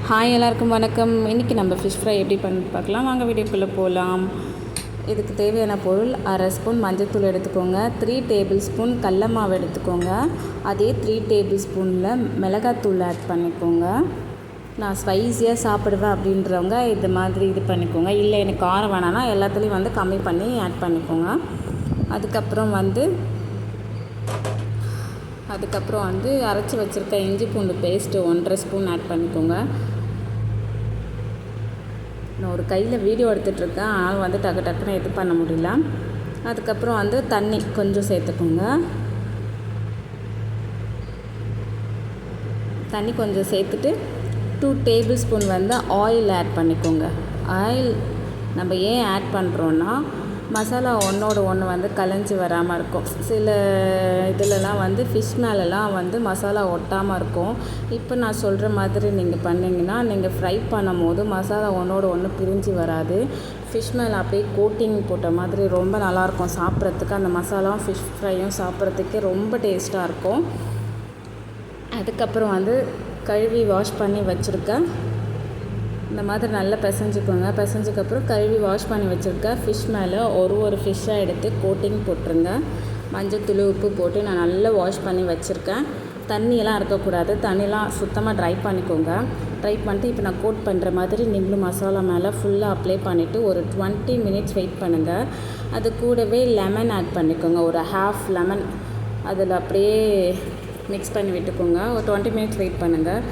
Hi எல்லாருக்கும் வணக்கம். இன்றைக்கி நம்ம ஃபிஷ் ஃப்ரை எப்படி பண்ணி பார்க்கலாம். வாங்க வீடியோக்குள்ளே போகலாம். இதுக்கு தேவையான பொருள்: அரை ஸ்பூன் மஞ்சள்தூள் எடுத்துக்கோங்க, 3 டேபிள் ஸ்பூன் கடல மாவு எடுத்துக்கோங்க, அதே 3 டேபிள் ஸ்பூனில் மிளகாத்தூள் ஆட் பண்ணிக்கோங்க. நான் ஸ்பைஸியாக சாப்பிடுவேன் அப்படின்றவங்க இது மாதிரி இது பண்ணிக்கோங்க. இல்லை எனக்கு காரம் வேணான்னா எல்லாத்துலேயும் கம்மி பண்ணி ஆட் பண்ணிக்கோங்க. அதுக்கப்புறம் அரைச்சி வச்சுருக்க இஞ்சி பூண்டு பேஸ்ட்டு 1.5 ஸ்பூன் ஆட் பண்ணிக்கோங்க. நான் ஒரு கையில் வீடியோ எடுத்துகிட்ருக்கேன், ஆனால் டக்குன்னு இது பண்ண முடியல. அதுக்கப்புறம் தண்ணி கொஞ்சம் சேர்த்துக்கோங்க. தண்ணி கொஞ்சம் சேர்த்துட்டு 2 டேபிள் ஸ்பூன் ஆயில் ஆட் பண்ணிக்கோங்க. ஆயில் நம்ம ஏன் ஆட் பண்ணுறோன்னா, மசாலா ஒன்றோட ஒன்று கலைஞ்சி வராமல் இருக்கும். சில இதிலலாம் ஃபிஷ் மேலெலாம் மசாலா ஒட்டாமல் இருக்கும். இப்போ நான் சொல்கிற மாதிரி நீங்கள் பண்ணிங்கன்னா, நீங்கள் ஃப்ரை பண்ணும் போது மசாலா ஒன்றோட ஒன்று பிரிஞ்சு வராது. ஃபிஷ் மேலே அப்படியே கோட்டிங் போட்ட மாதிரி ரொம்ப நல்லாயிருக்கும் சாப்பிட்றதுக்கு. அந்த மசாலாவும் ஃபிஷ் ஃப்ரையும் சாப்பிட்றதுக்கே ரொம்ப டேஸ்ட்டாக இருக்கும். அதுக்கப்புறம் கழுவி வாஷ் பண்ணி வச்சுருக்கேன். இந்த மாதிரி நல்லா பிசைஞ்சுக்கோங்க. பிசைஞ்சதுக்கப்புறம் கழுவி வாஷ் பண்ணி வச்சுருக்க ஃபிஷ் மேலே ஒரு ஃபிஷ்ஷாக எடுத்து கோட்டிங் போட்டுருங்க. மஞ்சத்தூள், உப்பு போட்டு நான் நல்லா வாஷ் பண்ணி வச்சுருக்கேன். தண்ணியெல்லாம் இருக்கக்கூடாது. தண்ணியெலாம் சுத்தமாக ட்ரை பண்ணிக்கோங்க. ட்ரை பண்ணிட்டு இப்போ நான் கோட் பண்ணுற மாதிரி நீங்களும் மசாலா மேலே ஃபுல்லாக அப்ளை பண்ணிவிட்டு ஒரு 20 மினிட்ஸ் வெயிட் பண்ணுங்கள். அது கூடவே லெமன் ஆட் பண்ணிக்கோங்க. ஒரு ½ லெமன் அதில் அப்படியே மிக்ஸ் பண்ணி விட்டுக்கோங்க. ஒரு 20 மினிட்ஸ் வெயிட் பண்ணுங்கள்.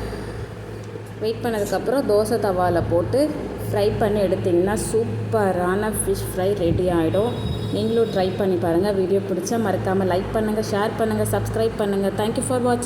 வெயிட் பண்ணதுக்கப்புறம் தோசை தவாவில் போட்டு ஃப்ரை பண்ணி எடுத்திங்கன்னா சூப்பரான ஃபிஷ் ஃப்ரை ரெடி ஆகிடும். நீங்களும் ட்ரை பண்ணி பாருங்கள். வீடியோ பிடிச்சா மறக்காமல் லைக் பண்ணுங்கள், ஷேர் பண்ணுங்கள், சப்ஸ்கிரைப் பண்ணுங்கள். தேங்க்யூ ஃபார் வாட்சிங்.